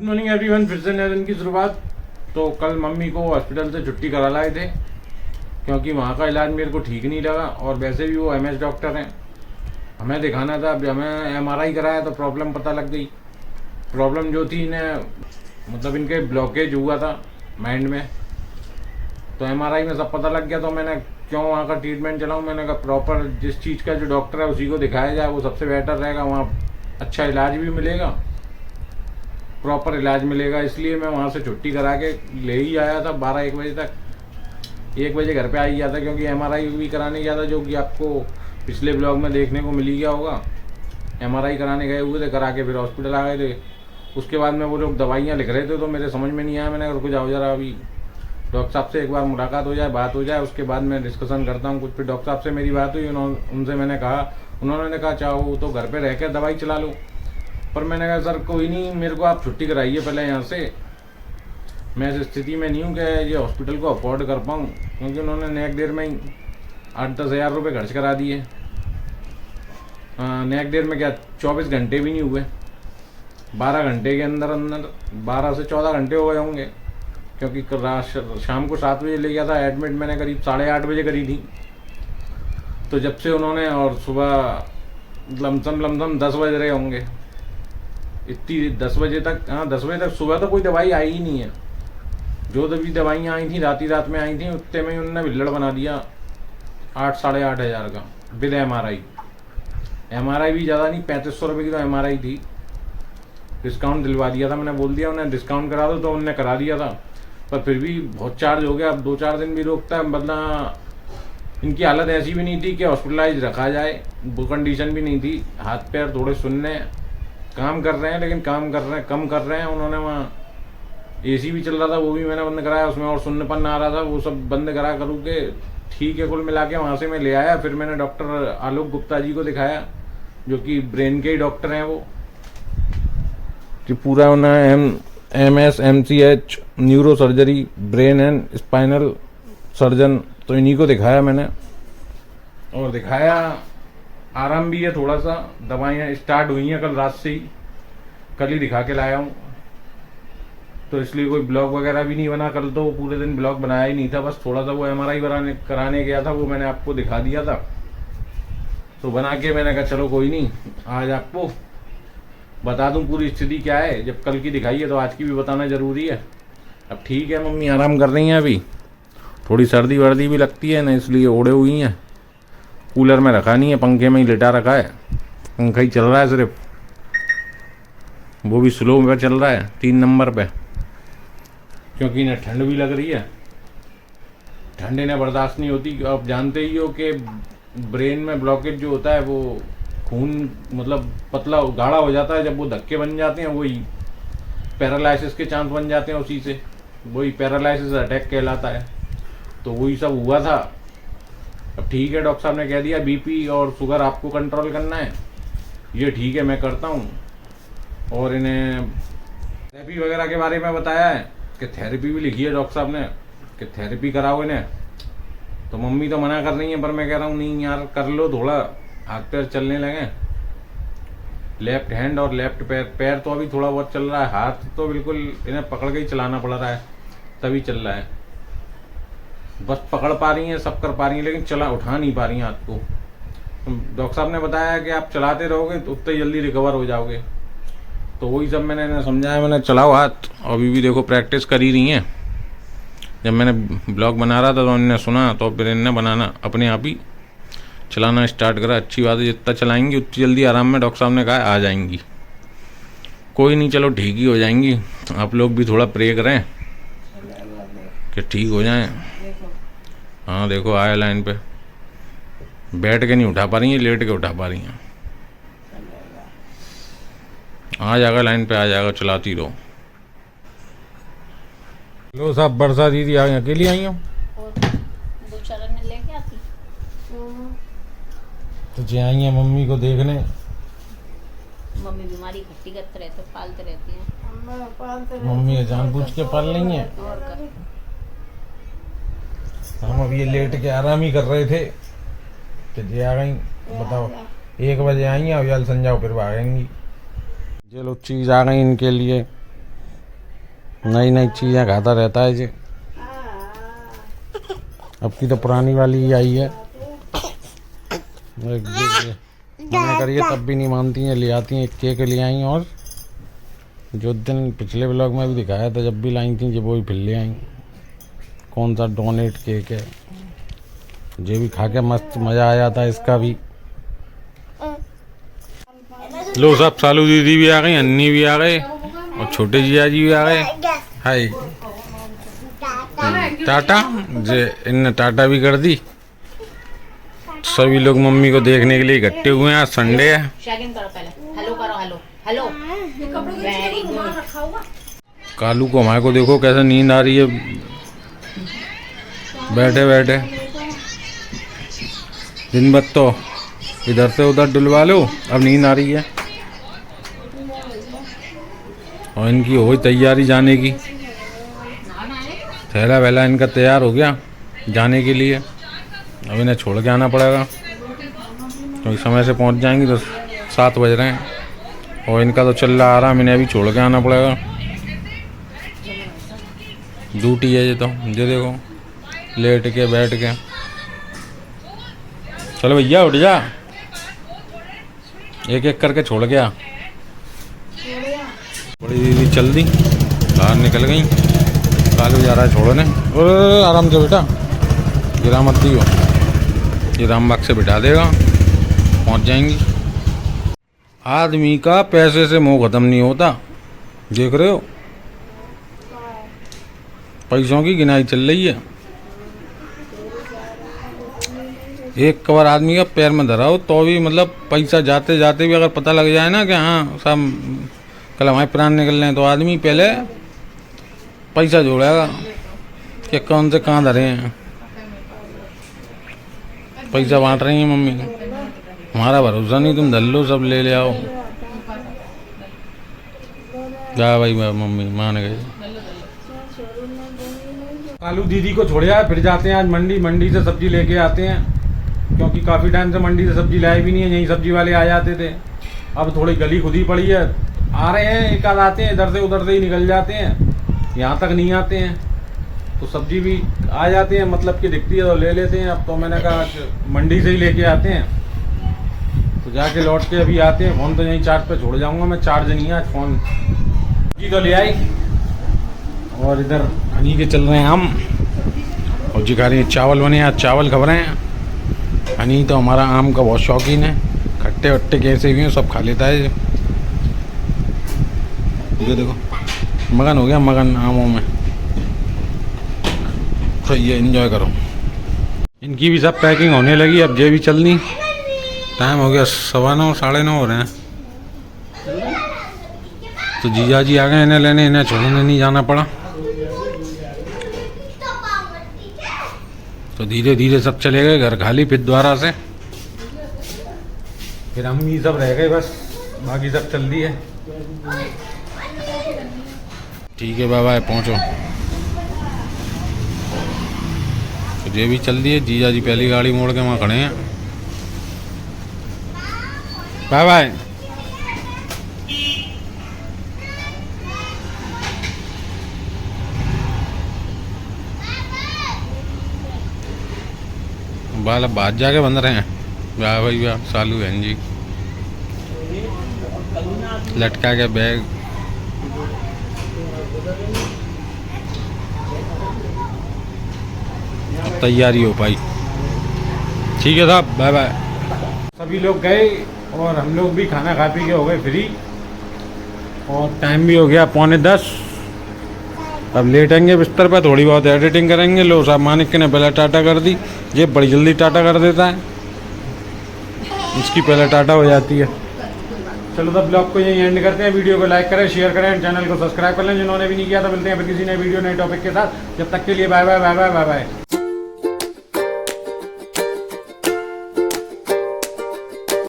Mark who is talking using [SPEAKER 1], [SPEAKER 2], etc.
[SPEAKER 1] Good morning everyone. फिर से नए दिन की शुरुआत। तो कल मम्मी को हॉस्पिटल से छुट्टी करा लाए थे क्योंकि वहाँ का इलाज मेरे को ठीक नहीं लगा और वैसे भी वो एमएस डॉक्टर हैं, हमें दिखाना था। अब हमें एमआरआई कराया तो प्रॉब्लम पता लग गई। प्रॉब्लम जो थी इन्हें मतलब इनके ब्लॉकेज हुआ था माइंड में, तो एमआरआई में सब पता लग गया। तो मैंने क्यों वहाँ का ट्रीटमेंट चलाऊँ, मैंने कहा प्रॉपर जिस चीज़ का जो डॉक्टर है उसी को दिखाया जाए, वो सबसे बेटर रहेगा। वहाँ अच्छा इलाज भी मिलेगा, प्रॉपर इलाज मिलेगा। इसलिए मैं वहाँ से छुट्टी करा के ले ही आया था 12-1 बजे तक। 1 बजे घर पे आ ही गया था क्योंकि एमआरआई भी कराने गया था, जो कि आपको पिछले ब्लॉग में देखने को मिल ही गया होगा। एमआरआई कराने गए हुए थे, करा के फिर हॉस्पिटल आ गए थे। उसके बाद में वो लोग दवाइयाँ लिख रहे थे तो मेरे समझ में नहीं आया। मैंने रुक जाओ जरा, अभी डॉक्टर साहब से एक बार मुलाकात हो जाए, बात हो जाए, उसके बाद मैं डिस्कशन करता हूँ कुछ। फिर डॉक्टर साहब से मेरी बात हुई, उनसे मैंने कहा, उन्होंने कहा चाहो तो घर पे रह कर दवाई चला लो। पर मैंने कहा सर कोई नहीं, मेरे को आप छुट्टी कराइए पहले यहाँ से। मैं इस स्थिति में नहीं हूँ कि ये हॉस्पिटल को अफोर्ड कर पाऊँ, क्योंकि उन्होंने नेक डेयर में ही 8-10 हज़ार रुपये खर्च करा दिए। नेक डेयर में क्या 24 घंटे भी नहीं हुए, 12 घंटे के अंदर 12 से 14 घंटे हो गए होंगे, क्योंकि शाम को 7 बजे ले गया था एडमिट, मैंने करीब 8:30 बजे करी थी। तो जब से उन्होंने, और सुबह लमसम 10 बज रहे होंगे, इतनी 10 बजे तक, हाँ 10 बजे तक सुबह तो कोई दवाई आई ही नहीं है। जो भी दवाइयाँ आई थी रात में आई थी, उतने में ही उन्होंने बिल्लड़ बना दिया 8-8.5 हज़ार का विद एमआरआई। एमआरआई भी ज़्यादा नहीं, 3500 रुपये की तो एमआरआई थी। डिस्काउंट दिलवा दिया था, मैंने बोल दिया उन्हें डिस्काउंट करा दो, तो उन्होंने करा दिया था। पर फिर भी बहुत चार्ज हो गया। अब 2-4 दिन भी रोकता है, मतलब इनकी हालत ऐसी भी नहीं थी कि हॉस्पिटलाइज रखा जाए, वो कंडीशन भी नहीं थी। हाथ पैर थोड़े सुनने, काम कर रहे हैं लेकिन काम कर रहे हैं कम कर रहे हैं। उन्होंने वहाँ एसी भी चल रहा था, वो भी मैंने बंद कराया, उसमें और सुन्नपन आ रहा था, वो सब बंद करा करूँ के ठीक है। कुल मिला के वहाँ से मैं ले आया। फिर मैंने डॉक्टर आलोक गुप्ता जी को दिखाया, जो कि ब्रेन के ही डॉक्टर हैं। वो कि पूरा उन्हें MSMCH neuro surgery, brain and spinal surgeon, तो इन्हीं को दिखाया मैंने। और दिखाया, आराम भी है थोड़ा सा, दवाइयाँ स्टार्ट हुई हैं कल रात से ही, कल ही दिखा के लाया हूँ। तो इसलिए कोई ब्लॉग वगैरह भी नहीं बना कल, तो पूरे दिन ब्लॉग बनाया ही नहीं था। बस थोड़ा सा वो एमआरआई कराने गया था, वो मैंने आपको दिखा दिया था, तो बना के मैंने कहा चलो कोई नहीं, आज आपको बता दूं पूरी स्थिति क्या है। जब कल की दिखाई है तो आज की भी बताना ज़रूरी है। अब ठीक है, मम्मी आराम कर रही हैं, अभी थोड़ी सर्दी वर्दी भी लगती है ना, इसलिए ओढ़े हुई हैं। कूलर में रखा नहीं है, पंखे में ही लिटा रखा है। पंखा ही चल रहा है सिर्फ, वो भी स्लो पे चल रहा है, 3 नंबर पे, क्योंकि इन्हें ठंड भी लग रही है। ठंड इन्हें बर्दाश्त नहीं होती। आप जानते ही हो कि ब्रेन में ब्लॉकेज जो होता है, वो खून मतलब पतला गाढ़ा हो जाता है। जब वो धक्के बन जाते हैं, वही पैरालिसिस के चांस बन जाते हैं, उसी से वही पैरालिसिस अटैक कहलाता है। तो वही सब हुआ था। अब ठीक है, डॉक्टर साहब ने कह दिया बीपी और शुगर आपको कंट्रोल करना है। ये ठीक है, मैं करता हूँ। और इन्हें थेरेपी वगैरह के बारे में बताया है कि थेरेपी भी लिखी है डॉक्टर साहब ने कि थेरेपी कराओ इन्हें। तो मम्मी तो मना कर रही है, पर मैं कह रहा हूँ नहीं यार, कर लो, थोड़ा हाथ पैर चलने लगे। लेफ्ट हैंड और लेफ्ट पैर तो अभी थोड़ा बहुत चल रहा है, हाथ तो बिल्कुल इन्हें पकड़ के ही चलाना पड़ रहा है, तभी चल रहा है। बस पकड़ पा रही हैं, सब कर पा रही हैं, लेकिन उठा नहीं पा रही हैं हाथ को। डॉक्टर साहब ने बताया कि आप चलाते रहोगे तो उतने जल्दी रिकवर हो जाओगे। तो वही सब मैंने इन्हें समझाया, मैंने चलाओ हाथ। अभी भी देखो प्रैक्टिस कर ही रही हैं। जब मैंने ब्लॉग बना रहा था तो उन्होंने सुना, तो फिर इन्हें बनाना अपने आप ही चलाना स्टार्ट करा। अच्छी बात है, जितना चलाएंगी उतनी जल्दी आराम में डॉक्टर साहब ने कहा आ जाएंगी। कोई नहीं, चलो ठीक ही हो जाएंगी। आप लोग भी थोड़ा प्रे करें कि ठीक हो जाएं। हाँ देखो आया लाइन पे, बैठ के नहीं उठा पा रही हैं, लेट के उठा पा रही हैं। आ जाएगा लाइन पे, आ जाएगा, चलाती रहो। लो साहब, बरसा दीदी आ गई, अकेली आई हो? तो जे आई हैं मम्मी को देखने।
[SPEAKER 2] मम्मी बीमारी खट्टी करते रहते, पालते रहती हैं।
[SPEAKER 1] मम्मी जानबूझ के पाल रही हैं। हम अब ये लेट के आराम ही कर रहे थे कि जे आ गई। बताओ 1 बजे आई हैं, अब जल संजाओ फिर भागेंगी। चलो चीज़ आ गई इनके लिए, नई नई चीज़ें खाता रहता है जी। अब की तो पुरानी वाली ही आई है। मना करिए तब भी नहीं मानती हैं, ले आती हैं। एक केक ले आई और जो दिन पिछले ब्लॉग में भी दिखाया था जब भी लाई थी जब वो ही फिर ले आई। कौन सा डोनेट केक है, ये भी खा के मस्त मज़ा आ जाता है इसका भी। लो सब सालू दीदी भी आ गई, अन्नी भी आ गए और छोटे जिया जी भी आ गए। हाय टाटा जे इनने टाटा भी कर दी। सभी लोग मम्मी को देखने के लिए इकट्ठे हुए हैं। आज संडे है।
[SPEAKER 2] करो पहले, हेलो करो, hello hello. Very good.
[SPEAKER 1] Kalu को हमारे को देखो कैसे नींद आ रही है बैठे बैठे। दिन भर तो इधर से उधर डुलवा लो, अब नींद आ रही है। और इनकी हो गई तैयारी जाने की। थैला वैला इनका तैयार हो गया जाने के लिए। अब इन्हें छोड़ के आना पड़ेगा क्योंकि समय से पहुंच जाएंगी तो 7 बज रहे हैं। और इनका तो चल रहा आराम, इन्हें अभी छोड़ के आना पड़ेगा। ड्यूटी है ये तो, ये देखो लेट के बैठ के। चलो भैया उठ जा, एक एक करके छोड़ गया। बड़ी दीदी चल दी, बाहर निकल गई। कालू जा रहा है छोड़ने। और आराम से बेटा, गिरा मत दियो, ये रामबाग से बिठा देगा, पहुंच जाएंगी। आदमी का पैसे से मोह खत्म नहीं होता, देख रहे हो पैसों की गिनाई चल रही है। एक कवर आदमी का पैर में धरा हो तो भी मतलब पैसा जाते जाते भी अगर पता लग जाए ना कि हाँ सब कल हमारे प्राण निकल रहे हैं तो आदमी पहले पैसा जोड़ेगा कि कौन से कहाँ धरे हैं। पैसा बांट रही हैं मम्मी, हमारा भरोसा नहीं, तुम धर लो सब ले आओ। जा भाई मम्मी मान गए। कालू दीदी को छोड़ आए, फिर जाते हैं आज मंडी से सब्जी लेके आते हैं क्योंकि काफ़ी टाइम से मंडी से सब्जी लाए भी नहीं है। यहीं सब्जी वाले आ जाते थे, अब थोड़ी गली खुदी पड़ी है। आ रहे हैं एक आध आते हैं, इधर से उधर से ही निकल जाते हैं, यहाँ तक नहीं आते हैं। तो सब्जी भी आ जाते हैं, मतलब कि दिखती है तो ले लेते हैं। अब तो मैंने कहा मंडी से ही लेके आते हैं, तो जाके लौट के अभी आते हैं। फ़ोन तो यहीं चार्ज पे छोड़ जाऊंगा मैं, चार्ज नहीं है आज फ़ोन जी। तो ले आई और इधर हनी के चल रहे हैं हम, और जी खा रही है चावल बने। आज चावल खा रहे हैं। हनी तो हमारा आम का बहुत शौकीन है, खट्टे वट्टे कैसे भी हैं सब खा लेता है। ये देखो मगन हो गया, मगन आमों में। तो ये एंजॉय करो। इनकी भी सब पैकिंग होने लगी, अब ये भी चलनी। टाइम हो गया 9:15 9:30 हो रहे हैं। तो जीजा जी आ गए इन्हें लेने, इन्हें छोड़ने नहीं जाना पड़ा। तो धीरे धीरे सब चले गए, घर खाली फिर दोबारा से। फिर हम ही सब रह गए बस, बाकी सब चल दी है। ठीक है बाबा पहुँचो। तो ये भी चल दिए, जीजा जी पहली गाड़ी मोड़ के वहाँ खड़े हैं। Bye bye. बाल अब बात जाके बंद रहे हैं। वाह भाई वाह, सालू बहन जी लटका के बैग। अब तैयारी हो पाई। ठीक है साहब, बाय बाय। सभी लोग गए और हम लोग भी खाना खा पी के हो गए फ्री, और टाइम भी हो गया 9:45। अब लेटेंगे बिस्तर पर, थोड़ी बहुत एडिटिंग करेंगे। लो साहब मानिक ने पहले टाटा कर दी, ये बड़ी जल्दी टाटा कर देता है, इसकी पहले टाटा हो जाती है। चलो तब ब्लॉग को यहीं एंड करते हैं। वीडियो को लाइक करें, शेयर करें, चैनल को सब्सक्राइब कर लें जिन्होंने भी नहीं किया था। मिलते हैं फिर किसी नए वीडियो नए टॉपिक के साथ, जब तक के लिए bye bye bye bye bye bye.